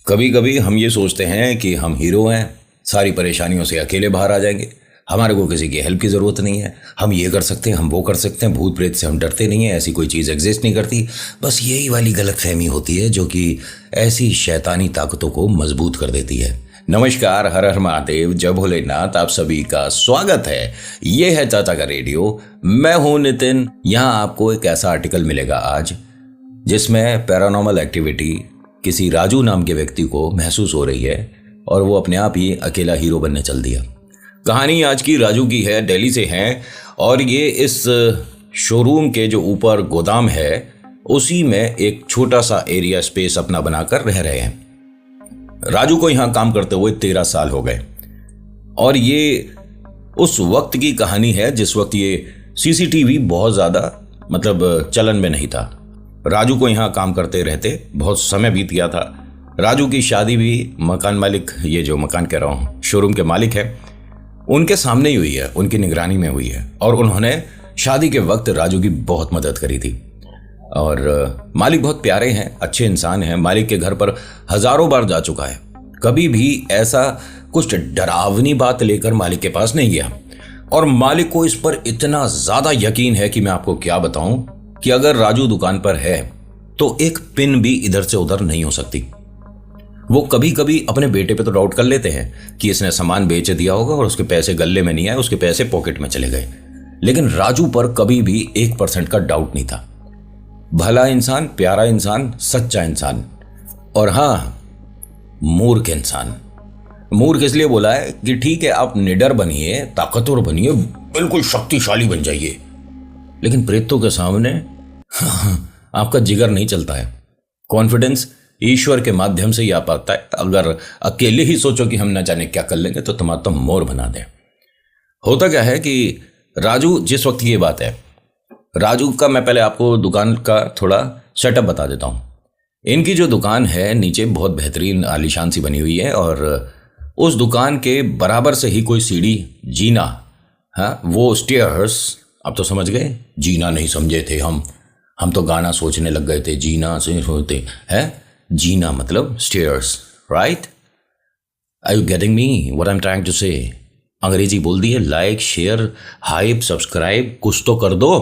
कभी कभी हम ये सोचते हैं कि हम हीरो हैं, सारी परेशानियों से अकेले बाहर आ जाएंगे, हमारे को किसी की हेल्प की ज़रूरत नहीं है, हम ये कर सकते हैं, हम वो कर सकते हैं, भूत प्रेत से हम डरते नहीं हैं, ऐसी कोई चीज़ एग्जिस्ट नहीं करती। बस यही वाली गलतफहमी होती है जो कि ऐसी शैतानी ताकतों को मजबूत कर देती है। नमस्कार, हर हर महादेव, जय भोलेनाथ, आप सभी का स्वागत है। ये है चाचा का रेडियो। मैं हूं नितिन। यहाँ आपको एक ऐसा आर्टिकल मिलेगा आज जिसमें पैरानॉर्मल एक्टिविटी किसी राजू नाम के व्यक्ति को महसूस हो रही है और वो अपने आप ही अकेला हीरो बनने चल दिया। कहानी आज की राजू की है, दिल्ली से है और ये इस शोरूम के जो ऊपर गोदाम है उसी में एक छोटा सा एरिया स्पेस अपना बनाकर रह रहे हैं। राजू को यहाँ काम करते हुए 13 साल हो गए और ये उस वक्त की कहानी है जिस वक्त ये सीसीटीवी बहुत ज़्यादा चलन में नहीं था। राजू को यहाँ काम करते रहते बहुत समय बीत गया था। राजू की शादी भी मकान मालिक, ये जो मकान कह रहा हूँ शोरूम के मालिक है, उनके सामने ही हुई है, उनकी निगरानी में हुई है और उन्होंने शादी के वक्त राजू की बहुत मदद करी थी। और मालिक बहुत प्यारे हैं, अच्छे इंसान हैं। मालिक के घर पर हजारों बार जा चुका है, कभी भी ऐसा कुछ डरावनी बात लेकर मालिक के पास नहीं गया। और मालिक को इस पर इतना ज्यादा यकीन है कि मैं आपको क्या बताऊं कि अगर राजू दुकान पर है तो एक पिन भी इधर से उधर नहीं हो सकती। वो कभी कभी अपने बेटे पे तो डाउट कर लेते हैं कि इसने सामान बेच दिया होगा और उसके पैसे गल्ले में नहीं आए, उसके पैसे पॉकेट में चले गए, लेकिन राजू पर कभी भी 1% का डाउट नहीं था। भला इंसान, प्यारा इंसान, सच्चा इंसान और हाँ, मूर्ख इंसान। मूर्ख इसलिए बोला है कि ठीक है, आप निडर बनिए, ताकतवर बनिए, बिल्कुल शक्तिशाली बन जाइए, लेकिन प्रेतों के सामने आपका जिगर नहीं चलता है। कॉन्फिडेंस ईश्वर के माध्यम से ही आ पाता है। अगर अकेले ही सोचो कि हम न जाने क्या कर लेंगे तो तुम्हारा तो मोर बना दें। होता क्या है कि राजू, जिस वक्त की ये बात है, राजू का मैं पहले आपको दुकान का थोड़ा सेटअप बता देता हूँ। इनकी जो दुकान है नीचे बहुत बेहतरीन आलीशान सी बनी हुई है और उस दुकान के बराबर से ही कोई सीढ़ी, जीना, हाँ वो स्टेयर्स, अब तो समझ गए, जीना नहीं समझे थे हम तो गाना सोचने लग गए थे, जीना से सोचते हैं, जीना मतलब stairs, right? Are you getting me what I am trying to say? अंग्रेजी बोल दी है, लाइक, शेयर, हाइप, सब्सक्राइब, कुछ तो कर दो।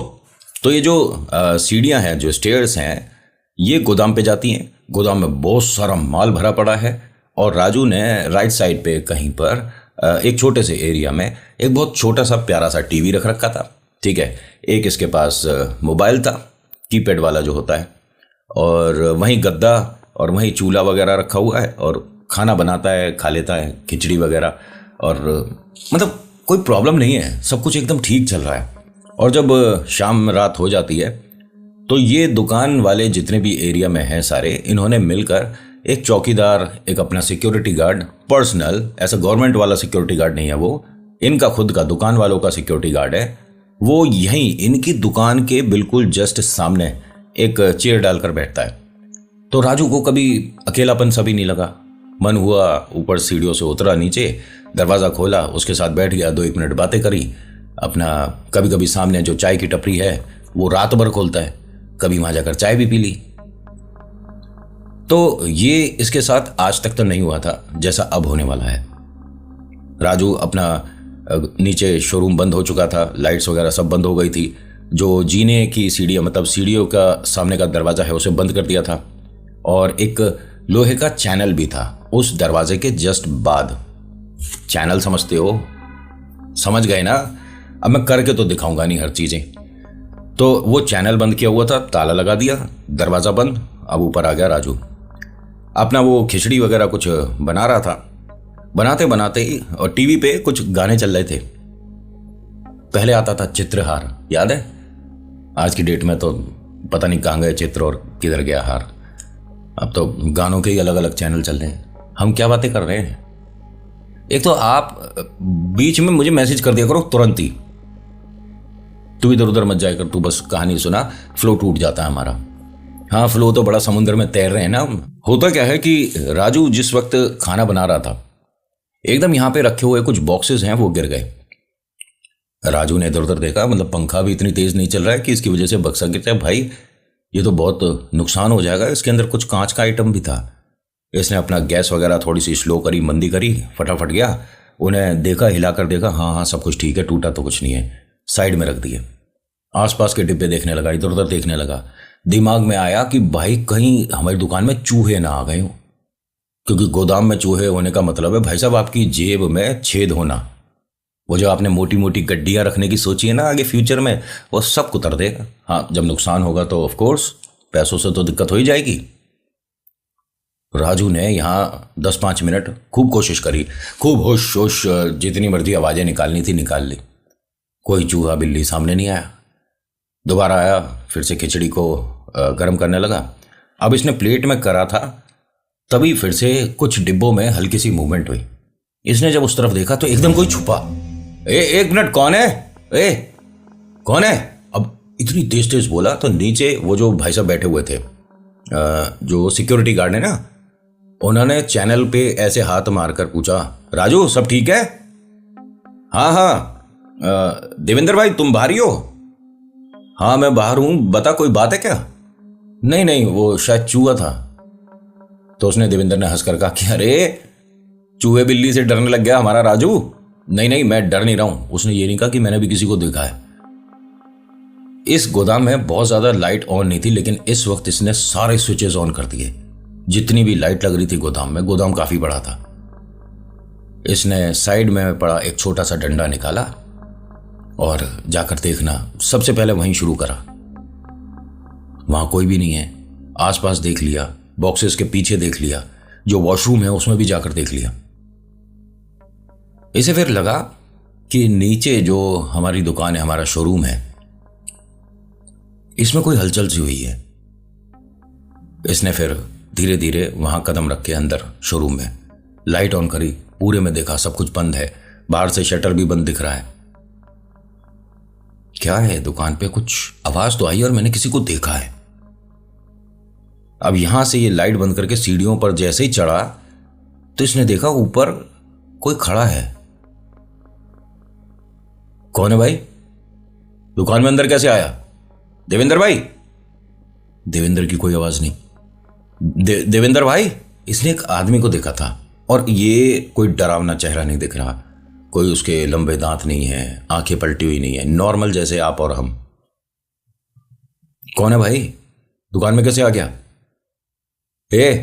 तो ये जो सीढ़ियाँ हैं, जो स्टेयर्स हैं, ये गोदाम पे जाती हैं। गोदाम में बहुत सारा माल भरा पड़ा है और राजू ने राइट साइड पे कहीं पर एक छोटे से एरिया में एक बहुत छोटा सा प्यारा सा टीवी रख रखा था, ठीक है। एक इसके पास मोबाइल था, कीपैड वाला जो होता है, और वहीं गद्दा और वहीं चूल्हा वगैरह रखा हुआ है और खाना बनाता है, खा लेता है खिचड़ी वगैरह, और कोई प्रॉब्लम नहीं है, सब कुछ एकदम ठीक चल रहा है। और जब शाम रात हो जाती है तो ये दुकान वाले जितने भी एरिया में हैं सारे, इन्होंने मिलकर एक चौकीदार, एक अपना सिक्योरिटी गार्ड, पर्सनल, ऐसा गवर्नमेंट वाला सिक्योरिटी गार्ड नहीं है, वो इनका खुद का दुकान वालों का सिक्योरिटी गार्ड है, वो यहीं इनकी दुकान के बिल्कुल जस्ट सामने एक चेयर डालकर बैठता है। तो राजू को कभी अकेलापन सा भी नहीं लगा। मन हुआ, ऊपर सीढ़ियों से उतरा नीचे, दरवाज़ा खोला, उसके साथ बैठ गया, 2-1 मिनट बातें करी। अपना कभी कभी सामने जो चाय की टपरी है वो रात भर खोलता है, कभी वहाँ जाकर चाय भी पी ली। तो ये इसके साथ आज तक तो नहीं हुआ था जैसा अब होने वाला है। राजू अपना नीचे शोरूम बंद हो चुका था, लाइट्स वगैरह सब बंद हो गई थी। जो जीने की सीढ़ियाँ, सीढ़ियों का सामने का दरवाज़ा है, उसे बंद कर दिया था और एक लोहे का चैनल भी था उस दरवाजे के जस्ट बाद। चैनल समझते हो? समझ गए ना? अब मैं करके तो दिखाऊंगा नहीं हर चीज़ें। तो वो चैनल बंद किया हुआ था, ताला लगा दिया, दरवाज़ा बंद। अब ऊपर आ गया राजू, अपना वो खिचड़ी वगैरह कुछ बना रहा था। बनाते बनाते ही और टीवी पे कुछ गाने चल रहे थे। पहले आता था चित्रहार, याद है? आज की डेट में तो पता नहीं कहाँ गए चित्र और किधर गया हार। अब तो गानों के ही अलग अलग चैनल चल रहे हैं। हम क्या बातें कर रहे हैं? एक तो आप बीच में मुझे मैसेज कर दिया करो तुरंत ही, तू इधर उधर मत जाया कर, तू बस कहानी सुना, फ्लो टूट जाता है हमारा। हाँ, फ्लो तो बड़ा समुद्र में तैर रहे हैं ना। होता क्या है कि राजू जिस वक्त खाना बना रहा था, एकदम यहाँ पे रखे हुए कुछ बॉक्सेस हैं वो गिर गए। राजू ने इधर उधर देखा, पंखा भी इतनी तेज नहीं चल रहा है कि इसकी वजह से बक्सा गिर जाए। भाई ये तो बहुत नुकसान हो जाएगा, इसके अंदर कुछ कांच का आइटम भी था। इसने अपना गैस वगैरह थोड़ी सी स्लो करी, मंदी करी, फटाफट गया, उन्हें देखा, हिलाकर देखा, हाँ हाँ सब कुछ ठीक है, टूटा तो कुछ नहीं है, साइड में रख दिए। आसपास के डिब्बे देखने लगा, इधर उधर देखने लगा। दिमाग में आया कि भाई कहीं हमारी दुकान में चूहे ना आ गए हों, क्योंकि गोदाम में चूहे होने का मतलब है भाई साहब आपकी जेब में छेद होना। वो जो आपने मोटी मोटी गड्डियां रखने की सोची है ना आगे फ्यूचर में, वो सब कुतर देगा। हाँ, जब नुकसान होगा तो ऑफ कोर्स पैसों से तो दिक्कत हो ही जाएगी। राजू ने यहाँ 10-5 मिनट खूब कोशिश करी, खूब होश होश, जितनी मर्जी आवाज़ें निकालनी थी निकाल ली। कोई चूहा बिल्ली सामने नहीं आया। दोबारा आया, फिर से खिचड़ी को गर्म करने लगा। अब इसने प्लेट में करा था, तभी फिर से कुछ डिब्बों में हल्की सी मूवमेंट हुई। इसने जब उस तरफ देखा तो एकदम कोई छुपा। एक मिनट, कौन है? कौन है? अब इतनी तेज तेज बोला तो नीचे वो जो भाई साहब बैठे हुए थे, जो सिक्योरिटी गार्ड है ना, उन्होंने चैनल पे ऐसे हाथ मारकर पूछा, राजू सब ठीक है? हाँ हाँ। देवेंद्र भाई तुम बाहर ही हो? हाँ मैं बाहर हूं, बता कोई बात है क्या? नहीं नहीं, वो शायद चूहा था। तो उसने, देवेंद्र ने हंसकर कहा कि अरे चूहे बिल्ली से डरने लग गया हमारा राजू। नहीं नहीं, मैं डर नहीं रहा हूं। उसने ये नहीं कहा कि मैंने भी किसी को देखा है। इस गोदाम में बहुत ज्यादा लाइट ऑन नहीं थी, लेकिन इस वक्त इसने सारे स्विचेस ऑन कर दिए, जितनी भी लाइट लग रही थी गोदाम में। गोदाम काफी बड़ा था। इसने साइड में पड़ा एक छोटा सा डंडा निकाला और जाकर देखना सबसे पहले वहीं शुरू करा। वहां कोई भी नहीं है। आसपास देख लिया, बॉक्सेस के पीछे देख लिया, जो वॉशरूम है उसमें भी जाकर देख लिया। इसे फिर लगा कि नीचे जो हमारी दुकान है, हमारा शोरूम है, इसमें कोई हलचल सी हुई है। इसने फिर धीरे धीरे वहां कदम रख के अंदर शोरूम में लाइट ऑन करी, पूरे में देखा सब कुछ बंद है, बाहर से शटर भी बंद दिख रहा है। क्या है, दुकान पे कुछ आवाज तो आई और मैंने किसी को देखा है। अब यहां से ये लाइट बंद करके सीढ़ियों पर जैसे ही चढ़ा तो इसने देखा ऊपर कोई खड़ा है। कौन है भाई? दुकान में अंदर कैसे आया? देवेंद्र भाई? देवेंद्र की कोई आवाज नहीं। देवेंद्र भाई? इसने एक आदमी को देखा था और ये कोई डरावना चेहरा नहीं दिख रहा, कोई उसके लंबे दांत नहीं है, आंखें पलटी हुई नहीं है, नॉर्मल जैसे आप और हम। कौन है भाई? दुकान में कैसे आ गया?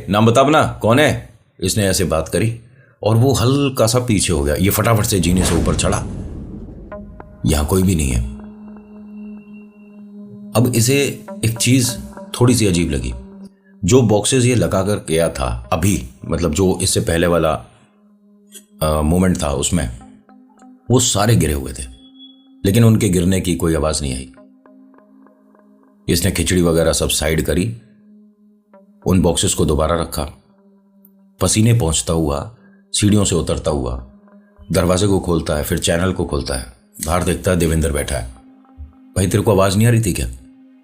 नाम बता अपना, कौन है? इसने ऐसे बात करी और वो हल्का सा पीछे हो गया। ये फटाफट से जीने से ऊपर चढ़ा। यहां कोई भी नहीं है। अब इसे एक चीज थोड़ी सी अजीब लगी। जो बॉक्सेस ये लगाकर गया था अभी, मतलब जो इससे पहले वाला मोमेंट था उसमें, वो सारे गिरे हुए थे, लेकिन उनके गिरने की कोई आवाज नहीं आई। इसने खिचड़ी वगैरह सब साइड करी, उन बॉक्सेस को दोबारा रखा, पसीने पहुंचता हुआ सीढ़ियों से उतरता हुआ दरवाजे को खोलता है, फिर चैनल को खोलता है। बाहर देखता है देवेंद्र बैठा है। भाई तेरे को आवाज नहीं आ रही थी क्या?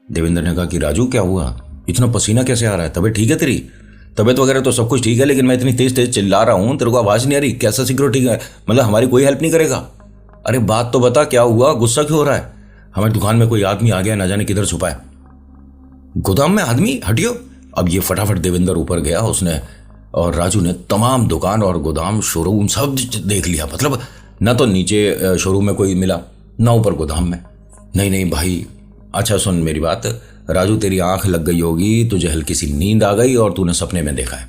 देवेंद्र ने कहा कि राजू क्या हुआ, इतना पसीना कैसे आ रहा है? तबीयत ठीक है तेरी? तबीयत वगैरह तो सब कुछ ठीक है, लेकिन मैं इतनी तेज तेज चिल्ला रहा हूं, तेरे को आवाज नहीं आ रही? कैसा सिक्योरिटी है, मतलब हमारी कोई हेल्प नहीं करेगा? अरे बात तो बता, क्या हुआ, गुस्सा क्यों हो रहा है? हमारी दुकान में कोई आदमी आ गया, ना जाने किधर छुपा है। गोदाम में आदमी? हटियो। अब ये फटाफट देवेंद्र ऊपर गया, उसने और राजू ने तमाम दुकान और गोदाम शोरूम सब देख लिया। मतलब ना तो नीचे शोरूम में कोई मिला, ना ऊपर गोदाम में। नहीं नहीं भाई, अच्छा सुन मेरी बात, राजू तेरी आंख लग गई होगी, तुझे हल्की सी नींद आ गई और तूने सपने में देखा है।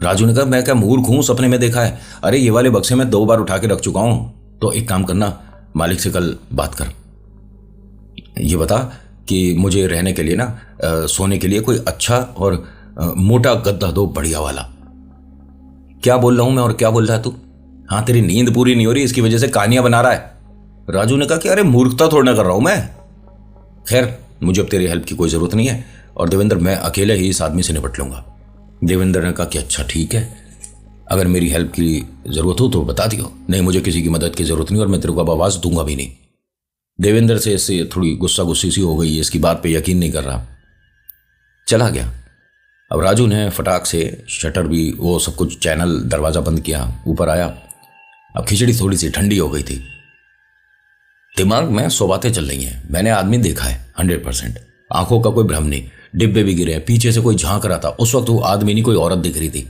राजू ने कहा मैं क्या मूर्ख हूं, सपने में देखा है? अरे ये वाले बक्से में 2 बार उठा के रख चुका हूं। तो एक काम करना, मालिक से कल बात कर, ये बता कि मुझे रहने के लिए ना, सोने के लिए कोई अच्छा और मोटा गद्दा दो, बढ़िया वाला। क्या बोल रहा हूं मैं और क्या बोल रहा है तू? हाँ, तेरी नींद पूरी नहीं हो रही, इसकी वजह से कहानियां बना रहा है। राजू ने कहा कि अरे मूर्खता थोड़ा ना कर रहा हूं मैं। खैर, मुझे अब तेरी हेल्प की कोई जरूरत नहीं है और देवेंद्र मैं अकेले ही इस आदमी से निपट लूंगा। देवेंद्र ने कहा कि अच्छा ठीक है, अगर मेरी हेल्प की जरूरत हो तो बता दियो। नहीं, मुझे किसी की मदद की जरूरत नहीं और मैं तेरे को अब आवाज दूंगा भी नहीं। देवेंद्र से इससे थोड़ी गुस्सा गुस्सी सी हो गई, इसकी बात पे यकीन नहीं कर रहा, चला गया। अब राजू ने फटाक से शटर भी, वो सब कुछ, चैनल, दरवाजा बंद किया, ऊपर आया। अब खिचड़ी थोड़ी सी ठंडी हो गई थी। दिमाग में 100 बातें चल रही हैं। मैंने आदमी देखा है 100%, आंखों का कोई भ्रम नहीं, डिब्बे भी गिरे हैं, पीछे से कोई झांक रहा था, उस वक्त वो आदमी नहीं कोई औरत दिख रही थी।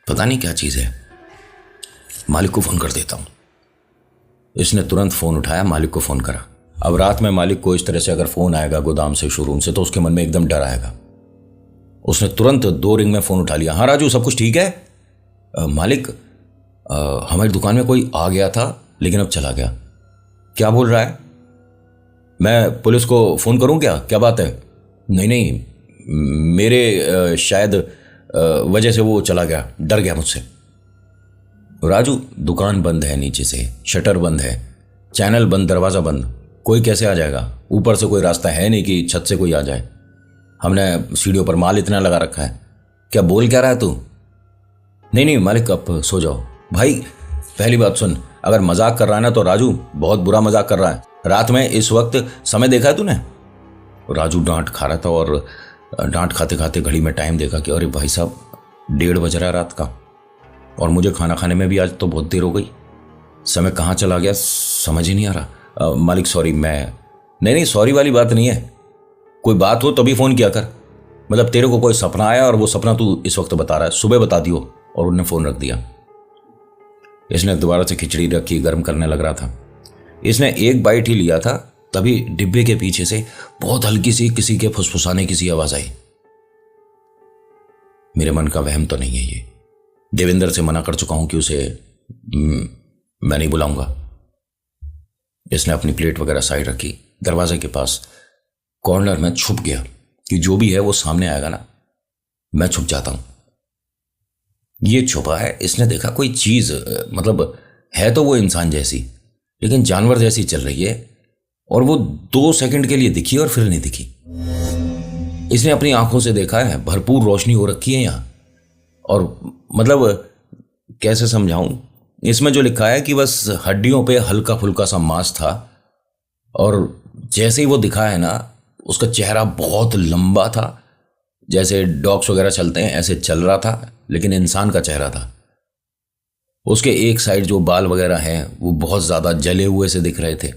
पता नहीं क्या चीज़ है, मालिक को फ़ोन कर देता हूँ। इसने तुरंत फ़ोन उठाया, मालिक को फ़ोन करा। अब रात में मालिक को इस तरह से अगर फ़ोन आएगा गोदाम से, शोरूम से, तो उसके मन में एकदम डर आएगा। उसने तुरंत 2 रिंग में फ़ोन उठा लिया। हाँ राजू, सब कुछ ठीक है? मालिक, हमारी दुकान में कोई आ गया था लेकिन अब चला गया। क्या बोल रहा है? मैं पुलिस को फ़ोन करूं क्या? क्या बात है? नहीं नहीं, मेरे शायद वजह से वो चला गया, डर गया मुझसे। राजू, दुकान बंद है, नीचे से शटर बंद है, चैनल बंद, दरवाज़ा बंद, कोई कैसे आ जाएगा? ऊपर से कोई रास्ता है नहीं कि छत से कोई आ जाए। हमने सीढ़ियों पर माल इतना लगा रखा है। क्या बोल क्या रहा है तू? नहीं नहीं मालिक, आप सो जाओ। भाई पहली बात सुन, अगर मजाक कर रहा है ना तो राजू बहुत बुरा मजाक कर रहा है। रात में इस वक्त समय देखा है तूने? राजू डांट खा रहा था और डांट खाते खाते घड़ी में टाइम देखा कि अरे भाई साहब 1:30 बज रहा है रात का, और मुझे खाना खाने में भी आज तो बहुत देर हो गई। समय कहाँ चला गया समझ ही नहीं आ रहा। मालिक सॉरी, मैं नहीं सॉरी वाली बात नहीं है। कोई बात हो तभी फ़ोन किया कर। मतलब तेरे को कोई सपना आया और वो सपना तू इस वक्त बता रहा है, सुबह बता दियो। और उन्होंने फ़ोन रख दिया। इसने दोबारा से खिचड़ी रखी, गर्म करने लग रहा था। इसने एक बाइट ही लिया था, तभी डिब्बे के पीछे से बहुत हल्की सी किसी के फुसफुसाने की सी आवाज आई। मेरे मन का वहम तो नहीं है ये। देवेंद्र से मना कर चुका हूं कि उसे मैं नहीं बुलाऊंगा। इसने अपनी प्लेट वगैरह साइड रखी, दरवाजे के पास कॉर्नर में छुप गया कि जो भी है वो सामने आएगा ना, मैं छुप जाता हूं। ये छुपा है, इसने देखा कोई चीज, मतलब है तो वो इंसान जैसी लेकिन जानवर जैसी चल रही है, और वो 2 सेकंड के लिए दिखी और फिर नहीं दिखी। इसने अपनी आंखों से देखा है, भरपूर रोशनी हो रखी है यहां, और मतलब कैसे समझाऊं, इसमें जो लिखा है कि बस हड्डियों पे हल्का फुल्का सा मांस था, और जैसे ही वो दिखा है ना, उसका चेहरा बहुत लंबा था, जैसे डॉग्स वगैरह चलते हैं ऐसे चल रहा था, लेकिन इंसान का चेहरा था। उसके एक साइड जो बाल वगैरह हैं वो बहुत ज़्यादा जले हुए से दिख रहे थे।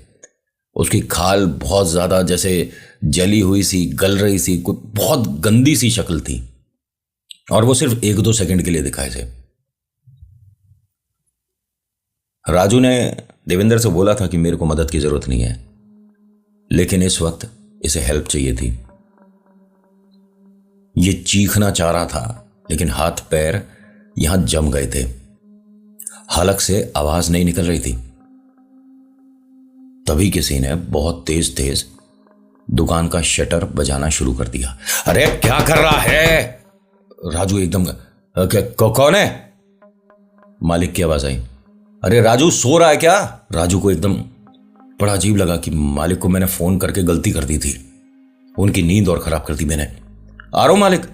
उसकी खाल बहुत ज़्यादा जैसे जली हुई सी, गल रही सी, कुछ बहुत गंदी सी शक्ल थी, और वो सिर्फ 1-2 सेकंड के लिए दिखा इसे। राजू ने देवेंद्र से बोला था कि मेरे को मदद की जरूरत नहीं है, लेकिन इस वक्त इसे हेल्प चाहिए थी। ये चीखना चाह रहा था, लेकिन हाथ पैर यहां जम गए थे, हलक से आवाज नहीं निकल रही थी। तभी किसी ने बहुत तेज तेज दुकान का शटर बजाना शुरू कर दिया। अरे क्या कर रहा है? राजू एकदम, कौन है? मालिक की आवाज आई। अरे राजू सो रहा है क्या? राजू को एकदम बड़ा अजीब लगा कि मालिक को मैंने फोन करके गलती कर दी थी, उनकी नींद और खराब कर दी मैंने। आ रहा हूं मालिक।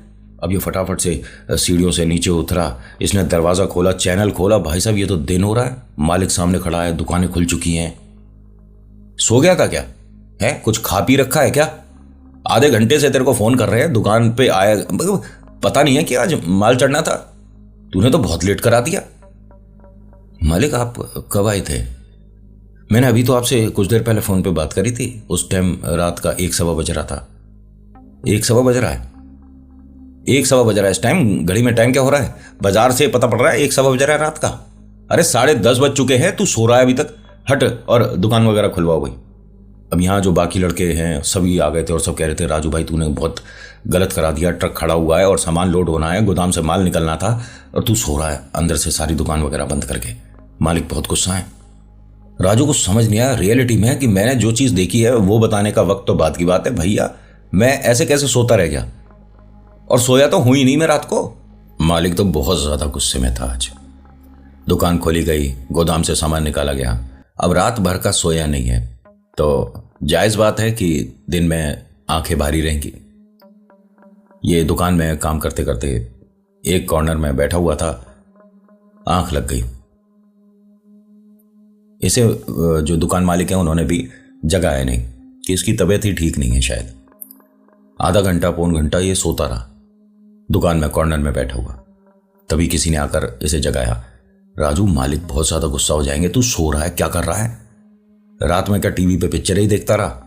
अब ये फटाफट से सीढ़ियों से नीचे उतरा, इसने दरवाजा खोला, चैनल खोला। भाई साहब ये तो दिन हो रहा है, मालिक सामने खड़ा है, दुकानें खुल चुकी हैं। सो गया था क्या? है कुछ खा पी रखा है क्या? आधे घंटे से तेरे को फोन कर रहे हैं, दुकान पे आया, पता नहीं है कि आज माल चढ़ना था? तूने तो बहुत लेट करा दिया। मालिक आप कब आए थे? मैंने अभी तो आपसे कुछ देर पहले फोन पे बात करी थी। उस टाइम रात का 1-1:15 बज रहा था। 1:15 बज रहा है? 1:15 बज रहा है इस टाइम? घड़ी में टाइम क्या हो रहा है? बाजार से पता पड़ रहा है 1:15 बज रहा है रात का। अरे 10:30 बज चुके हैं, तू सो रहा है अभी तक? हट और दुकान वगैरह खुलवाओ भाई। अब यहाँ जो बाकी लड़के हैं सभी आ गए थे और सब कह रहे थे राजू भाई तूने बहुत गलत करा दिया, ट्रक खड़ा हुआ है और सामान लोड होना है, गोदाम से माल निकलना था और तू सो रहा है अंदर से सारी दुकान वगैरह बंद करके। मालिक बहुत गुस्सा है। राजू को समझ नहीं आया रियलिटी में कि मैंने जो चीज़ देखी है वो बताने का वक्त तो बात की बात है भैया, मैं ऐसे कैसे सोता रह गया? और सोया तो हुई नहीं मैं रात को। मालिक तो बहुत ज़्यादा गुस्से में था आज। दुकान खोली गई, गोदाम से सामान निकाला गया, अब रात भर का सोया नहीं है तो जायज़ बात है कि दिन में आंखें भारी रहेंगी। ये दुकान में काम करते करते एक कॉर्नर में बैठा हुआ था, आंख लग गई इसे। जो दुकान मालिक है उन्होंने भी जगाया नहीं कि इसकी तबीयत ही ठीक नहीं है शायद। आधा घंटा पौन घंटा ये सोता रहा दुकान में कॉर्नर में बैठा हुआ। तभी किसी ने आकर इसे जगाया। राजू मालिक बहुत ज्यादा गुस्सा हो जाएंगे, तू सो रहा है, क्या कर रहा है? रात में क्या टीवी पे पिक्चर ही देखता रहा?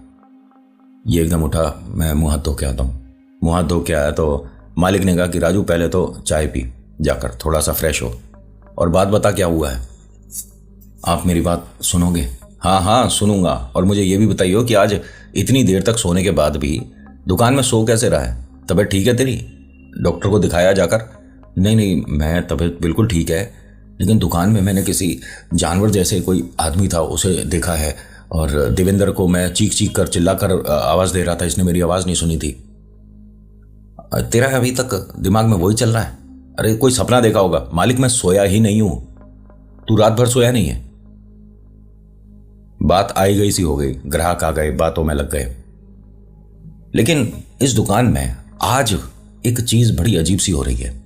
ये एकदम उठा, मैं मुंह हाथ धो के आता हूँ। मुंह हाथ धो के आया तो मालिक ने कहा कि राजू पहले तो चाय पी, जाकर थोड़ा सा फ्रेश हो और बात बता क्या हुआ है। आप मेरी बात सुनोगे? हाँ हाँ सुनूंगा। और मुझे ये भी बताइए कि आज इतनी देर तक सोने के बाद भी दुकान में सो कैसे रहा है? तबीयत ठीक है तेरी? डॉक्टर को दिखाया जाकर? नहीं नहीं, मैं तबीयत बिल्कुल ठीक है, लेकिन दुकान में मैंने किसी जानवर जैसे कोई आदमी था उसे देखा है, और देवेंद्र को मैं चीख चीख कर चिल्ला कर आवाज़ दे रहा था, इसने मेरी आवाज़ नहीं सुनी थी। तेरा अभी तक दिमाग में वही चल रहा है? अरे कोई सपना देखा होगा। मालिक मैं सोया ही नहीं हूं। तू रात भर सोया नहीं है? बात आई गई सी हो गई, ग्राहक आ गए, बातों में लग गए। लेकिन इस दुकान में आज एक चीज बड़ी अजीब सी हो रही है।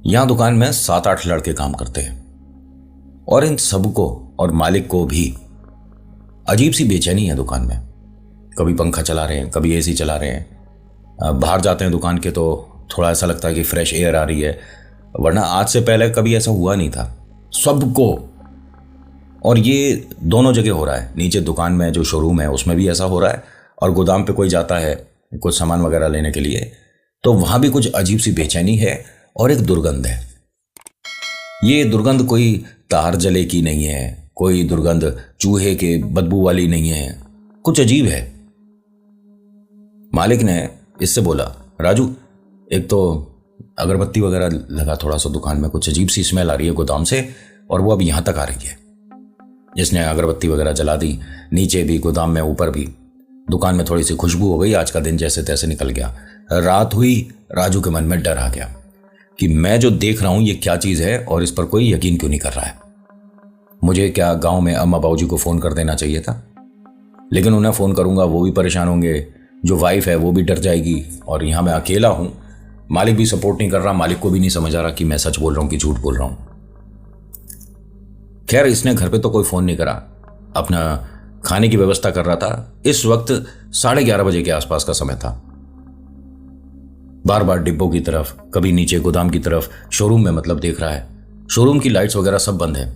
यहां दुकान में 7-8 लड़के काम करते हैं और इन सबको और मालिक को भी अजीब सी बेचैनी है दुकान में। कभी पंखा चला रहे हैं, कभी एसी चला रहे हैं, बाहर जाते हैं दुकान के तो थोड़ा ऐसा लगता है कि फ्रेश एयर आ रही है, वरना आज से पहले कभी ऐसा हुआ नहीं था सबको। और ये दोनों जगह हो रहा है। नीचे दुकान में जो शोरूम है उसमें भी ऐसा हो रहा है, और गोदाम पे कोई जाता है कुछ सामान वगैरह लेने के लिए तो वहां भी कुछ अजीब सी बेचैनी है और एक दुर्गंध है। ये दुर्गंध कोई तार जले की नहीं है, कोई दुर्गंध चूहे के बदबू वाली नहीं है, कुछ अजीब है। मालिक ने इससे बोला, राजू एक तो अगरबत्ती वगैरह लगा थोड़ा सा दुकान में, कुछ अजीब सी स्मेल आ रही है गोदाम से और वो अब यहां तक आ रही है। जिसने अगरबत्ती वगैरह जला दी, नीचे भी गोदाम में ऊपर भी। दुकान में थोड़ी सी खुशबू हो गई। आज का दिन जैसे तैसे निकल गया। रात हुई, राजू के मन में डर आ गया कि मैं जो देख रहा हूं ये क्या चीज है और इस पर कोई यकीन क्यों नहीं कर रहा है। मुझे क्या गांव में अम्मा बाबूजी को फोन कर देना चाहिए था, लेकिन उन्हें फोन करूंगा वो भी परेशान होंगे, जो वाइफ है वो भी डर जाएगी, और यहां मैं अकेला हूं। मालिक भी सपोर्ट नहीं कर रहा, मालिक को भी नहीं समझ आ रहा कि मैं सच बोल रहा हूं कि झूठ बोल रहा हूं। खैर इसने घर पे तो कोई फोन नहीं करा, अपना खाने की व्यवस्था कर रहा था। इस वक्त 11:30 बजे के आसपास का समय था। बार बार डिब्बों की तरफ, कभी नीचे गोदाम की तरफ, शोरूम में मतलब देख रहा है। शोरूम की लाइट्स वगैरह सब बंद है।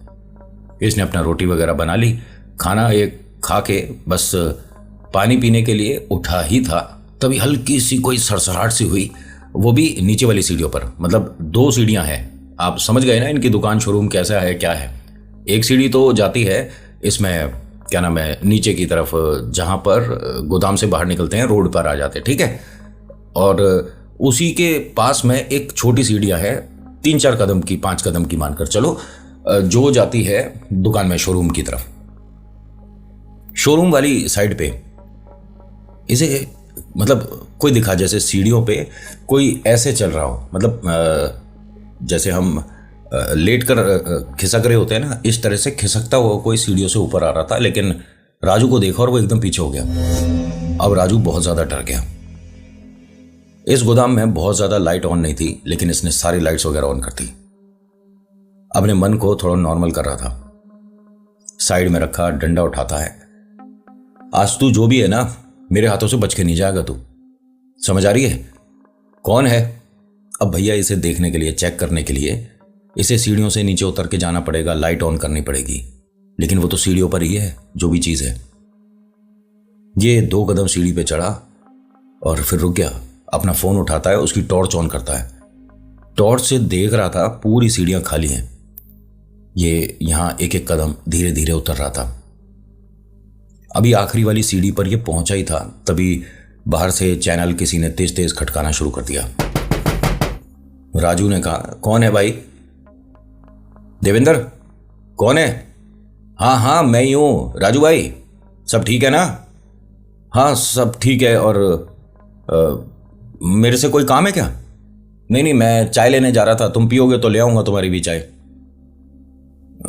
इसने अपना रोटी वगैरह बना ली, खाना एक खा के बस पानी पीने के लिए उठा ही था, तभी हल्की सी कोई सरसराहट सी हुई, वो भी नीचे वाली सीढ़ियों पर। मतलब 2 सीढ़ियां हैं, आप समझ गए ना इनकी दुकान शोरूम कैसा है क्या है। एक सीढ़ी तो जाती है इसमें क्या नाम है नीचे की तरफ, जहां पर गोदाम से बाहर निकलते हैं रोड पर आ जाते हैं, ठीक है। और उसी के पास में एक छोटी सीढ़ियां है, 3-4 कदम की, 5 कदम की मानकर चलो, जो जाती है दुकान में शोरूम की तरफ। शोरूम वाली साइड पे इसे मतलब कोई दिखा जैसे सीढ़ियों पे कोई ऐसे चल रहा हो, मतलब जैसे हम लेट कर खिसक रहे होते हैं ना, इस तरह से खिसकता हुआ कोई सीढ़ियों से ऊपर आ रहा था। लेकिन राजू को देखा और वो एकदम पीछे हो गया। अब राजू बहुत ज्यादा डर गया। इस गोदाम में बहुत ज्यादा लाइट ऑन नहीं थी, लेकिन इसने सारी लाइट्स वगैरह ऑन कर दी। अपने मन को थोड़ा नॉर्मल कर रहा था। साइड में रखा डंडा उठाता है, आज तू जो भी है ना मेरे हाथों से बच के नहीं जाएगा, तू समझ आ रही है? कौन है? अब भैया इसे देखने के लिए, चेक करने के लिए इसे सीढ़ियों से नीचे उतर के जाना पड़ेगा, लाइट ऑन करनी पड़ेगी, लेकिन वो तो सीढ़ियों पर ही है जो भी चीज है। ये 2 कदम सीढ़ी पे चढ़ा और फिर रुक गया। अपना फोन उठाता है, उसकी टॉर्च ऑन करता है। टॉर्च से देख रहा था पूरी सीढ़ियां खाली हैं। ये यहां एक एक कदम धीरे धीरे उतर रहा था। अभी आखिरी वाली सीढ़ी पर ये पहुंचा ही था, तभी बाहर से चैनल किसी ने तेज तेज खटकाना शुरू कर दिया। राजू ने कहा, कौन है भाई? देवेंद्र? कौन है? हाँ हाँ मैं ही हूं राजू भाई, सब ठीक है ना? हाँ सब ठीक है। और मेरे से कोई काम है क्या? नहीं नहीं, मैं चाय लेने जा रहा था, तुम पियोगे तो ले आऊंगा तुम्हारी भी चाय।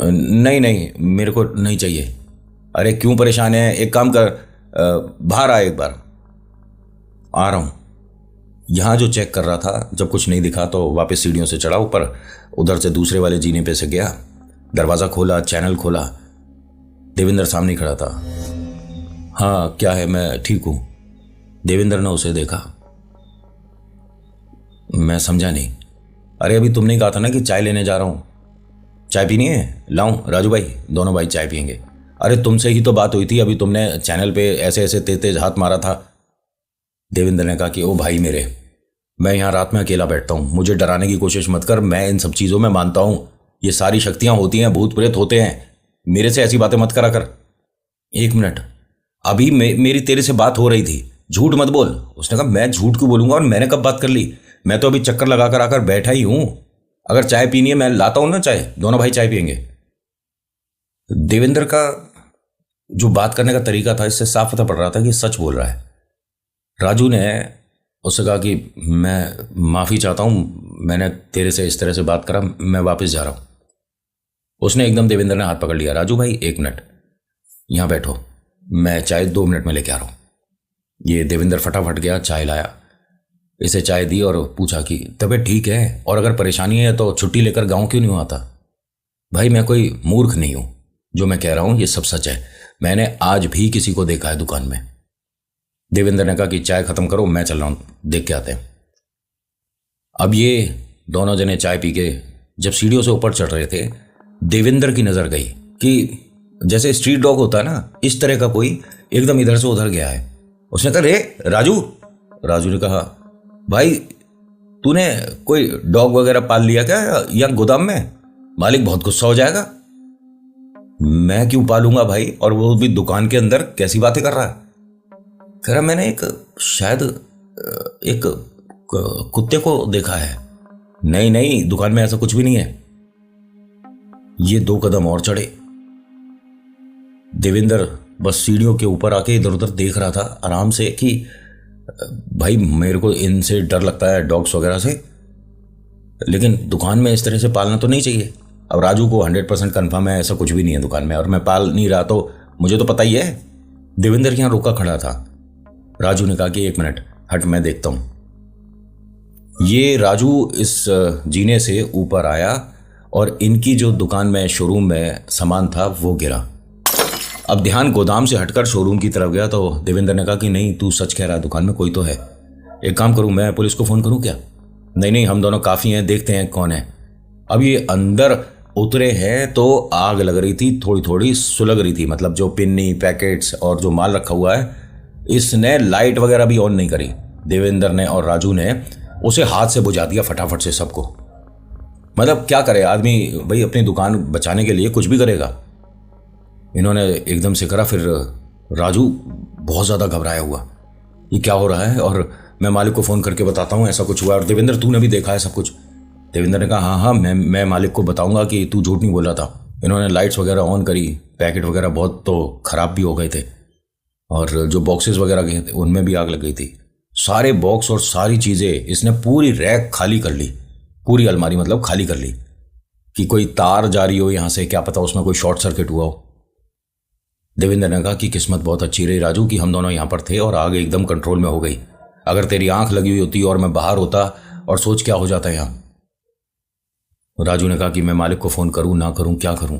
नहीं नहीं मेरे को नहीं चाहिए। अरे क्यों परेशान है? एक काम कर, बाहर आ एक बार। आ रहा हूं। यहां जो चेक कर रहा था, जब कुछ नहीं दिखा तो वापस सीढ़ियों से चढ़ा ऊपर, उधर से दूसरे वाले जीने पे से गया, दरवाजा खोला, चैनल खोला। देवेंद्र सामने खड़ा था। हाँ क्या है? मैं ठीक हूं। देवेंद्र ने उसे देखा। मैं समझा नहीं। अरे अभी तुमने कहा था ना कि चाय लेने जा रहा हूं, चाय पीनी है? लाऊं राजू भाई, दोनों भाई चाय पियेंगे। अरे तुमसे ही तो बात हुई थी, अभी तुमने चैनल पे ऐसे ऐसे तेज तेज हाथ मारा था। देवेंद्र ने कहा कि ओ भाई मेरे, मैं यहाँ रात में अकेला बैठता हूँ, मुझे डराने की कोशिश मत कर। मैं इन सब चीज़ों में मानता हूँ, ये सारी शक्तियाँ होती हैं, भूत प्रेत होते हैं। मेरे से ऐसी बातें मत करा कर। एक मिनट, अभी मेरी तेरे से बात हो रही थी, झूठ मत बोल। उसने कहा मैं झूठ क्यों बोलूंगा, और मैंने कब बात कर ली? मैं तो अभी चक्कर लगा कर आकर बैठा ही हूं। अगर चाय पीनी है मैं लाता हूं ना चाय, दोनों भाई चाय पियेंगे। देवेंद्र का जो बात करने का तरीका था, इससे साफ पता पड़ रहा था कि सच बोल रहा है। राजू ने उससे कहा कि मैं माफ़ी चाहता हूं, मैंने तेरे से इस तरह से बात करा, मैं वापस जा रहा हूं। उसने एकदम देवेंद्र ने हाथ पकड़ लिया। राजू भाई एक मिनट यहाँ बैठो, मैं चाय 2 मिनट में लेके आ रहा हूँ। ये देवेंद्र फटाफट गया, चाय लाया, इसे चाय दी और पूछा कि तबीयत ठीक है, और अगर परेशानी है तो छुट्टी लेकर गांव क्यों नहीं आता? भाई मैं कोई मूर्ख नहीं हूं, जो मैं कह रहा हूं ये सब सच है। मैंने आज भी किसी को देखा है दुकान में। देवेंद्र ने कहा कि चाय खत्म करो, मैं चल रहा हूं, देख के आते हैं। अब ये दोनों जने चाय पी के जब सीढ़ियों से ऊपर चढ़ रहे थे, देवेंद्र की नजर गई कि जैसे स्ट्रीट डॉग होता है ना, इस तरह का कोई एकदम इधर से उधर गया है। उसने कहा रे राजू। राजू ने कहा भाई तूने कोई डॉग वगैरह पाल लिया क्या या गोदाम में? मालिक बहुत गुस्सा हो जाएगा। मैं क्यों पालूंगा भाई, और वो भी दुकान के अंदर, कैसी बातें कर रहा है? कह रहा मैंने शायद एक कुत्ते को देखा है। नहीं नहीं, दुकान में ऐसा कुछ भी नहीं है। ये 2 कदम और चढ़े। देवेंद्र बस सीढ़ियों के ऊपर आके इधर उधर देख रहा था आराम से कि भाई मेरे को इनसे डर लगता है, डॉग्स वगैरह से, लेकिन दुकान में इस तरह से पालना तो नहीं चाहिए। अब राजू को 100% कन्फर्म है ऐसा कुछ भी नहीं है दुकान में, और मैं पाल नहीं रहा तो मुझे तो पता ही है। देवेंद्र यहाँ रुका खड़ा था। राजू ने कहा कि 1 मिनट हट, मैं देखता हूं। ये राजू इस जीने से ऊपर आया और इनकी जो दुकान में, शोरूम में सामान था वो गिरा। अब ध्यान गोदाम से हटकर शोरूम की तरफ गया तो देवेंद्र ने कहा कि नहीं तू सच कह रहा है, दुकान में कोई तो है। एक काम करूं, मैं पुलिस को फोन करूं क्या? नहीं नहीं, हम दोनों काफी हैं, देखते हैं कौन है। अब ये अंदर उतरे हैं तो आग लग रही थी, थोड़ी थोड़ी सुलग रही थी, मतलब जो पिन्नी पैकेट्स और जो माल रखा हुआ है, इसने लाइट वगैरह भी ऑन नहीं करी। देवेंद्र ने और राजू ने उसे हाथ से बुझा दिया फटाफट से सबको। मतलब क्या करे आदमी भाई, अपनी दुकान बचाने के लिए कुछ भी करेगा। इन्होंने एकदम से करा, फिर राजू बहुत ज़्यादा घबराया हुआ, ये क्या हो रहा है, और मैं मालिक को फ़ोन करके बताता हूँ ऐसा कुछ हुआ है। और देवेंद्र तूने भी देखा है सब कुछ? देवेंद्र ने कहा हाँ हाँ, मैं मालिक को बताऊंगा कि तू झूठ नहीं बोला था। इन्होंने लाइट्स वगैरह ऑन करी, पैकेट वगैरह बहुत तो ख़राब भी हो गए थे, और जो बॉक्सेस वगैरह गए थे उनमें भी आग लग गई थी। सारे बॉक्स और सारी चीज़ें इसने पूरी रैक खाली कर ली, पूरी अलमारी मतलब खाली कर ली, कि कोई तार जा रही हो यहाँ से, क्या पता उसमें कोई शॉर्ट सर्किट हुआ हो। देवेंद्र ने कहा कि किस्मत बहुत अच्छी रही राजू कि हम दोनों यहाँ पर थे और आग एकदम कंट्रोल में हो गई। अगर तेरी आंख लगी हुई होती और मैं बाहर होता, और सोच क्या हो जाता यहाँ। राजू ने कहा कि मैं मालिक को फ़ोन करूँ ना करूँ, क्या करूँ?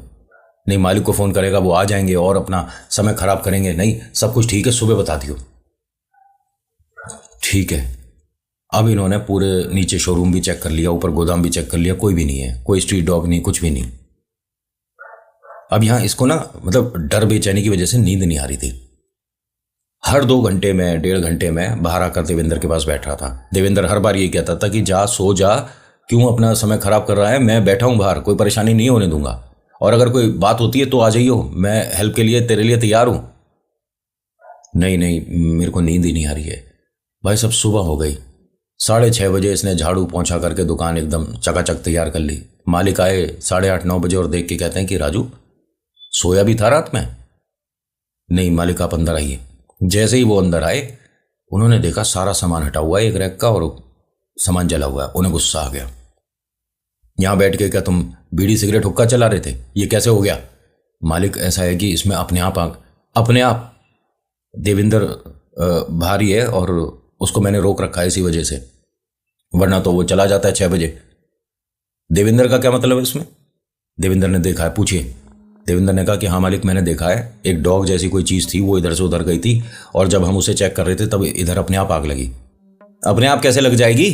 नहीं, मालिक को फ़ोन करेगा वो आ जाएंगे और अपना समय खराब करेंगे। नहीं, सब कुछ ठीक है, सुबह बता दियो। ठीक है। अब इन्होंने पूरे नीचे शोरूम भी चेक कर लिया, ऊपर गोदाम भी चेक कर लिया, कोई भी नहीं है, कोई स्ट्रीट डॉग नहीं, कुछ भी नहीं। अब यहाँ इसको ना मतलब डर बेचैनी की वजह से नींद नहीं आ रही थी। हर 2 घंटे में 1.5 घंटे में बाहर आकर देवेंद्र के पास बैठ रहा था। देवेंद्र हर बार ये कहता था कि जा सो जा, क्यों अपना समय खराब कर रहा है, मैं बैठा हूँ बाहर, कोई परेशानी नहीं होने दूंगा, और अगर कोई बात होती है तो आ जाइयो, मैं हेल्प के लिए तेरे लिए तैयार हूँ। नहीं नहीं, मेरे को नींद ही नहीं आ रही है। भाई सब सुबह हो गई, 6:30 बजे इसने झाड़ू पोंछा करके दुकान एकदम चकाचक तैयार कर ली। मालिक आए 8:30-9 बजे और देख के कहते हैं कि राजू सोया भी था रात में? नहीं मालिक, आप अंदर आइए। जैसे ही वो अंदर आए उन्होंने देखा सारा सामान हटा हुआ है एक रैक का और सामान जला हुआ है। उन्हें गुस्सा आ गया। यहां बैठ के क्या तुम बीड़ी सिगरेट हुक्का चला रहे थे? ये कैसे हो गया? मालिक, ऐसा है कि इसमें अपने आप देवेंद्र भारी है और उसको मैंने रोक रखा है इसी वजह से, वरना तो वो चला जाता है 6 बजे। देवेंद्र का क्या मतलब है इसमें? देवेंद्र ने देखा है, पूछिए। देवेंद्र ने कहा कि हाँ मालिक, मैंने देखा है, एक डॉग जैसी कोई चीज़ थी, वो इधर से उधर गई थी और जब हम उसे चेक कर रहे थे तब इधर अपने आप आग लगी। अपने आप कैसे लग जाएगी?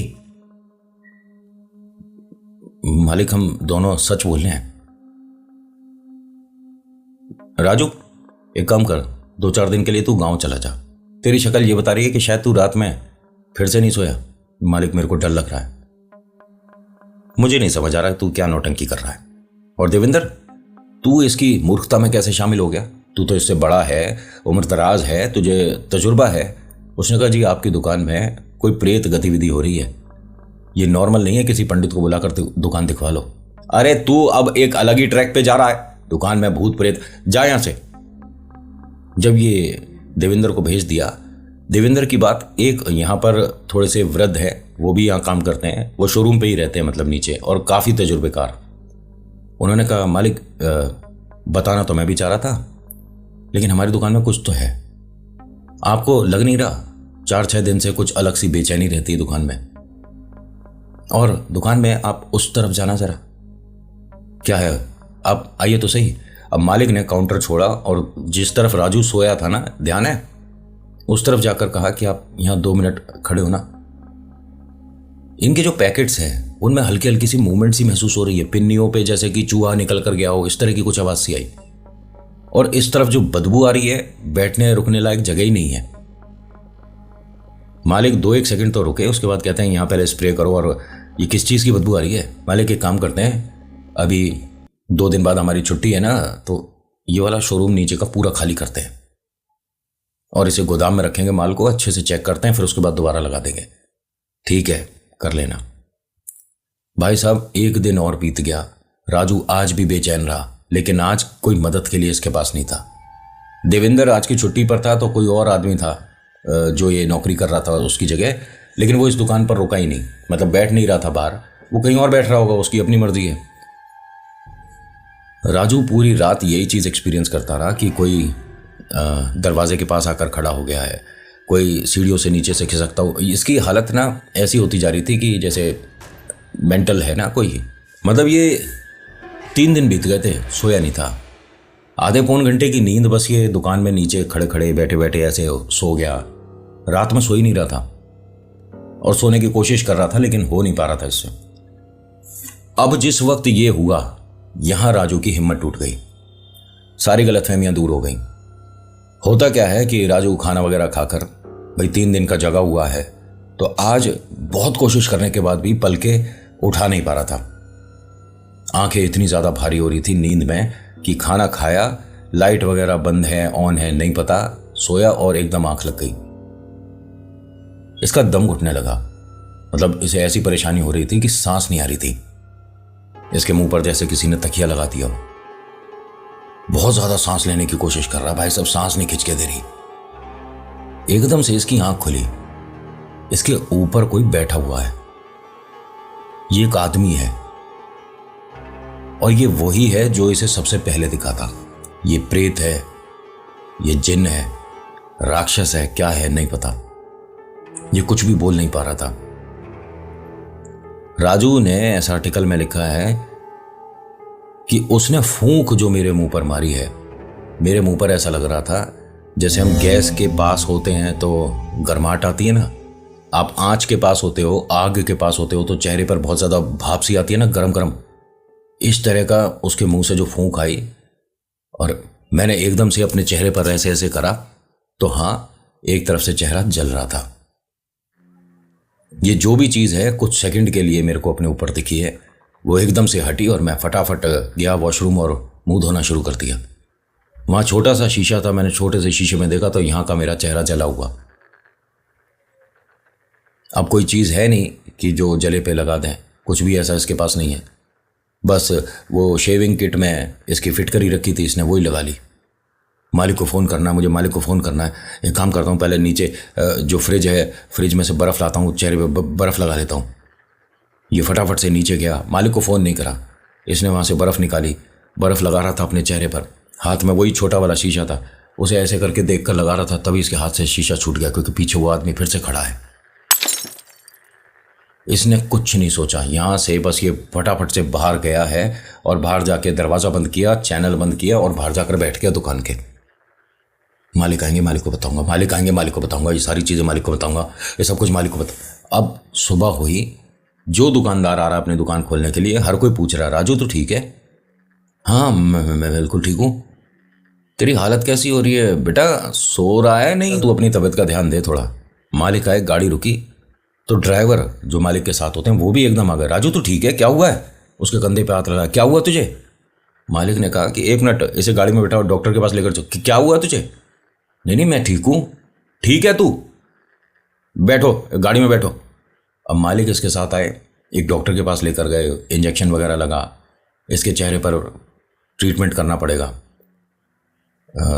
मालिक, हम दोनों सच बोल रहे हैं। राजू, एक काम कर, 2-4 दिन के लिए तू गांव चला जा। तेरी शक्ल ये बता रही है कि शायद तू रात में फिर से नहीं सोया। मालिक मेरे को डर लग रहा है। मुझे नहीं समझ आ रहा है तू क्या नौटंकी कर रहा है। और देवेंद्र, तू इसकी मूर्खता में कैसे शामिल हो गया? तू तो इससे बड़ा है, उम्र दराज है, तुझे तजुर्बा है। उसने कहा जी आपकी दुकान में कोई प्रेत गतिविधि हो रही है, ये नॉर्मल नहीं है, किसी पंडित को बुलाकर दुकान दिखवा लो। अरे तू अब एक अलग ही ट्रैक पे जा रहा है, दुकान में भूत प्रेत, जा यहां से। जब ये देवेंद्र को भेज दिया, देवेंद्र की बात, एक यहाँ पर थोड़े से वृद्ध है, वो भी यहाँ काम करते हैं, वो शोरूम पे ही रहते हैं मतलब नीचे, और काफ़ी तजुर्बेकार। उन्होंने कहा मालिक बताना तो मैं भी चाह रहा था, लेकिन हमारी दुकान में कुछ तो है, आपको लग नहीं रहा? 4-6 दिन से कुछ अलग सी बेचैनी रहती है दुकान में, और दुकान में आप उस तरफ जाना जरा। क्या है? आप आइए तो सही। अब मालिक ने काउंटर छोड़ा और जिस तरफ राजू सोया था ना, ध्यान है, उस तरफ जाकर कहा कि आप यहां 2 मिनट खड़े हो ना। इनके जो पैकेट्स हैं उनमें हल्की हल्की सी मूवमेंट सी महसूस हो रही है, पिन्नियों पे जैसे कि चूहा निकल कर गया हो, इस तरह की कुछ आवाज सी आई। और इस तरफ जो बदबू आ रही है, बैठने रुकने लायक जगह ही नहीं है। मालिक 2-1 सेकंड तो रुके, उसके बाद कहते हैं यहां पहले स्प्रे करो। और ये किस चीज की बदबू आ रही है? मालिक एक काम करते हैं, अभी 2 दिन बाद हमारी छुट्टी है ना, तो ये वाला शोरूम नीचे का पूरा खाली करते हैं और इसे गोदाम में रखेंगे, माल को अच्छे से चेक करते हैं, फिर उसके बाद दोबारा लगा देंगे। ठीक है, कर लेना। भाई साहब 1 दिन और बीत गया, राजू आज भी बेचैन रहा, लेकिन आज कोई मदद के लिए इसके पास नहीं था। देवेंद्र आज की छुट्टी पर था, तो कोई और आदमी था जो ये नौकरी कर रहा था उसकी जगह, लेकिन वो इस दुकान पर रुका ही नहीं, मतलब बैठ नहीं रहा था बाहर, वो कहीं और बैठ रहा होगा, उसकी अपनी मर्जी है। राजू पूरी रात यही चीज़ एक्सपीरियंस करता रहा कि कोई दरवाजे के पास आकर खड़ा हो गया है, कोई सीढ़ियों से नीचे से खिसकता हो। इसकी हालत ना ऐसी होती जा रही थी कि जैसे मेंटल है ना कोई। मतलब ये 3 दिन बीत गए थे, सोया नहीं था। आधे पौन घंटे की नींद बस ये दुकान में नीचे खड़े खड़े बैठे बैठे ऐसे सो गया। रात में सो ही नहीं रहा था और सोने की कोशिश कर रहा था, लेकिन हो नहीं पा रहा था इससे। अब जिस वक्त ये हुआ, यहां राजू की हिम्मत टूट गई, सारी गलतफहमियां दूर हो गई। होता क्या है कि राजू खाना वगैरह खाकर, भाई 3 दिन का जगा हुआ है, तो आज बहुत कोशिश करने के बाद भी पलके उठा नहीं पा रहा था। आंखें इतनी ज्यादा भारी हो रही थी नींद में कि खाना खाया, लाइट वगैरह बंद है ऑन है नहीं पता, सोया और एकदम आंख लग गई। इसका दम घुटने लगा, मतलब इसे ऐसी परेशानी हो रही थी कि सांस नहीं आ रही थी। इसके मुंह पर जैसे किसी ने तकिया लगा दिया हो। बहुत ज्यादा सांस लेने की कोशिश कर रहा, भाई सब सांस नहीं खिंच के दे रही। एकदम से इसकी आंख खुली, इसके ऊपर कोई बैठा हुआ है। ये एक आदमी है और ये वही है जो इसे सबसे पहले दिखा था। ये प्रेत है, ये जिन है, राक्षस है, क्या है नहीं पता। ये कुछ भी बोल नहीं पा रहा था। राजू ने ऐसा आर्टिकल में लिखा है कि उसने फूंक जो मेरे मुंह पर मारी है, मेरे मुंह पर ऐसा लग रहा था जैसे हम गैस के पास होते हैं तो गर्माहट आती है ना, आप आंच के पास होते हो, आग के पास होते हो तो चेहरे पर बहुत ज्यादा भाप सी आती है ना, गरम गरम। इस तरह का उसके मुंह से जो फूंक आई, और मैंने एकदम से अपने चेहरे पर ऐसे ऐसे करा, तो हाँ, एक तरफ से चेहरा जल रहा था। ये जो भी चीज है कुछ सेकंड के लिए मेरे को अपने ऊपर दिखी है, वो एकदम से हटी और मैं फटाफट गया वॉशरूम और मुंह धोना शुरू कर दिया। वहां छोटा सा शीशा था, मैंने छोटे से शीशे में देखा तो यहां का मेरा चेहरा जला हुआ। अब कोई चीज है नहीं कि जो जले पे लगा दें, कुछ भी ऐसा इसके पास नहीं है। बस वो शेविंग किट में इसकी फिट करी रखी थी, इसने वही लगा ली। मालिक को फ़ोन करना है मुझे, मालिक को फ़ोन करना है। एक काम करता हूँ, पहले नीचे जो फ्रिज है, फ्रिज में से बर्फ़ लाता हूँ, चेहरे पे बर्फ़ लगा लेता हूँ। ये फटाफट से नीचे गया, मालिक को फ़ोन नहीं करा, इसने वहाँ से बर्फ़ निकाली, बर्फ़ लगा रहा था अपने चेहरे पर, हाथ में वही छोटा वाला शीशा था, उसे ऐसे करके देख कर लगा रहा था, तभी इसके हाथ से शीशा छूट गया, क्योंकि पीछे वो आदमी फिर से खड़ा है। इसने कुछ नहीं सोचा, यहाँ से बस ये फटाफट से बाहर गया है और बाहर जाके दरवाज़ा बंद किया, चैनल बंद किया और बाहर जाकर बैठ गया दुकान के। मालिक आएंगे, मालिक को बताऊंगा, मालिक आएंगे, मालिक को बताऊंगा, ये सारी चीज़ें मालिक को बताऊंगा, ये सब कुछ मालिक को बता। अब सुबह हुई, जो दुकानदार आ रहा अपनी दुकान खोलने के लिए, हर कोई पूछ रहा राजू तो ठीक है? हाँ मैं बिल्कुल ठीक हूँ। तेरी हालत कैसी हो रही है बेटा? सो रहा है? नहीं, तू अपनी तबीयत का ध्यान दे थोड़ा। मालिक आए, गाड़ी रुकी, तो ड्राइवर जो मालिक के साथ होते हैं वो भी एकदम आ गए, राजू तू ठीक है, क्या हुआ है? उसके कंधे पे हाथ लगा, क्या हुआ तुझे? मालिक ने कहा कि एक मिनट, इसे गाड़ी में बैठाओ, डॉक्टर के पास लेकर चलो। क्या हुआ तुझे? नहीं नहीं मैं ठीक हूँ। ठीक है तू, बैठो गाड़ी में बैठो। अब मालिक इसके साथ आए, एक डॉक्टर के पास लेकर गए, इंजेक्शन वगैरह लगा, इसके चेहरे पर ट्रीटमेंट करना पड़ेगा।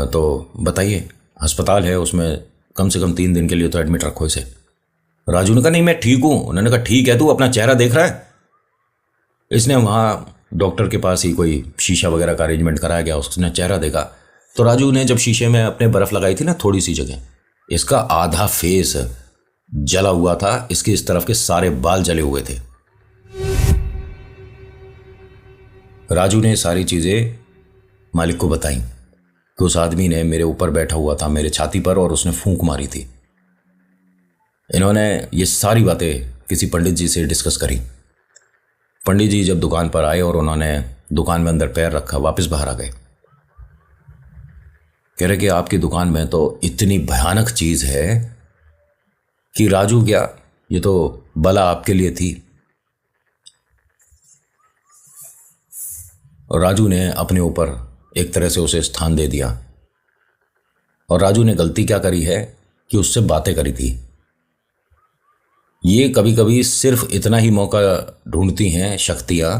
तो बताइए, अस्पताल है, उसमें कम से कम 3 दिन के लिए तो एडमिट रखो इसे। राजू ने कहा नहीं मैं ठीक हूँ। उन्होंने कहा ठीक है, तू अपना चेहरा देख रहा है? इसने वहाँ डॉक्टर के पास ही कोई शीशा वगैरह का अरेंजमेंट कराया गया, उसने चेहरा देखा। तो राजू ने जब शीशे में अपने बर्फ़ लगाई थी ना थोड़ी सी जगह, इसका आधा फेस जला हुआ था, इसके इस तरफ के सारे बाल जले हुए थे। राजू ने सारी चीज़ें मालिक को बताई कि उस आदमी ने मेरे ऊपर बैठा हुआ था, मेरे छाती पर, और उसने फूंक मारी थी। इन्होंने ये सारी बातें किसी पंडित जी से डिस्कस करी। पंडित जी जब दुकान पर आए और उन्होंने दुकान में अंदर पैर रखा, वापस बाहर आ गए। कह रहे कि आपकी दुकान में तो इतनी भयानक चीज़ है कि राजू क्या, ये तो बला आपके लिए थी। और राजू ने अपने ऊपर एक तरह से उसे स्थान दे दिया। और राजू ने गलती क्या करी है कि उससे बातें करी थी। ये कभी कभी सिर्फ इतना ही मौका ढूंढती हैं शक्तियाँ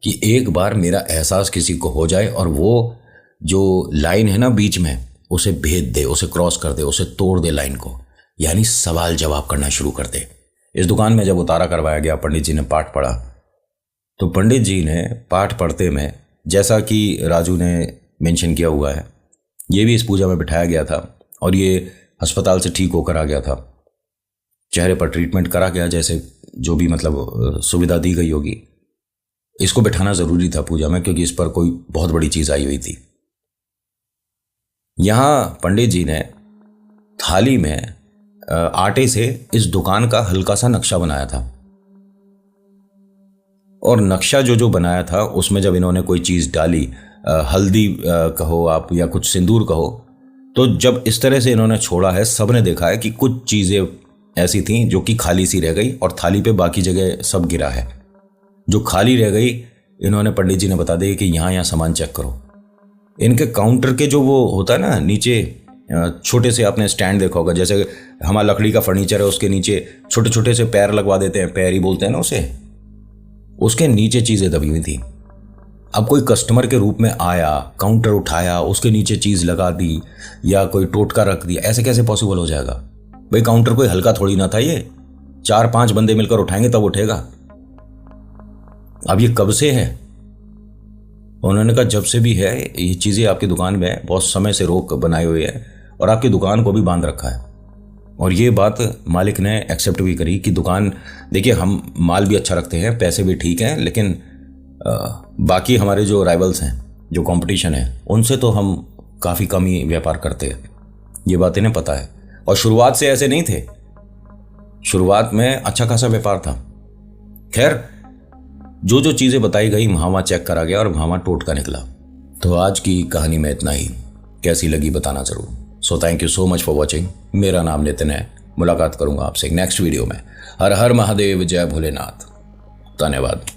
कि एक बार मेरा एहसास किसी को हो जाए और वो जो लाइन है ना बीच में, उसे भेद दे, उसे क्रॉस कर दे, उसे तोड़ दे लाइन को, यानी सवाल जवाब करना शुरू कर दे। इस दुकान में जब उतारा करवाया गया, पंडित जी ने पाठ पढ़ा, तो पंडित जी ने पाठ पढ़ते में, जैसा कि राजू ने मेंशन किया हुआ है, ये भी इस पूजा में बिठाया गया था और ये अस्पताल से ठीक होकर आ गया था। चेहरे पर ट्रीटमेंट करा गया, जैसे जो भी मतलब सुविधा दी गई होगी। इसको बिठाना ज़रूरी था पूजा में, क्योंकि इस पर कोई बहुत बड़ी चीज़ आई हुई थी। यहाँ पंडित जी ने थाली में आटे से इस दुकान का हल्का सा नक्शा बनाया था। और नक्शा जो बनाया था उसमें जब इन्होंने कोई चीज़ डाली, हल्दी कहो आप या कुछ सिंदूर कहो, तो जब इस तरह से इन्होंने छोड़ा है, सब ने देखा है कि कुछ चीज़ें ऐसी थीं जो कि खाली सी रह गई और थाली पे बाकी जगह सब गिरा है। जो खाली रह गई, इन्होंने पंडित जी ने बता दिया कि यहाँ सामान चेक करो। इनके काउंटर के जो वो होता है ना नीचे, छोटे से आपने स्टैंड देखा होगा, जैसे हमारा लकड़ी का फर्नीचर है, उसके नीचे छोटे छोटे से पैर लगवा देते हैं, पैर ही बोलते हैं ना उसे, उसके नीचे चीज़ें दबी हुई थी। अब कोई कस्टमर के रूप में आया, काउंटर उठाया, उसके नीचे चीज़ लगा दी या कोई टोटका रख दिया, ऐसे कैसे पॉसिबल हो जाएगा भाई? काउंटर कोई हल्का थोड़ी ना था, ये 4-5 बंदे मिलकर उठाएंगे तब उठेगा। अब ये कब से है? उन्होंने कहा जब से भी है, ये चीज़ें आपकी दुकान में बहुत समय से रोक बनाई हुई है और आपकी दुकान को भी बांध रखा है। और ये बात मालिक ने एक्सेप्ट भी करी कि दुकान, देखिए हम माल भी अच्छा रखते हैं, पैसे भी ठीक हैं, लेकिन बाकी हमारे जो राइवल्स हैं, जो कंपटीशन है, उनसे तो हम काफ़ी कम ही व्यापार करते हैं। ये बात इन्हें पता है। और शुरुआत से ऐसे नहीं थे, शुरुआत में अच्छा खासा व्यापार था। खैर, जो चीज़ें बताई गई वहाँ चेक करा गया और वहाँ टोटका निकला। तो आज की कहानी में इतना ही। कैसी लगी बताना ज़रूर। So thank you so much for watching. मेरा नाम नितिन है। मुलाकात करूँगा आपसे नेक्स्ट वीडियो में। हर हर महादेव, जय भोलेनाथ। धन्यवाद।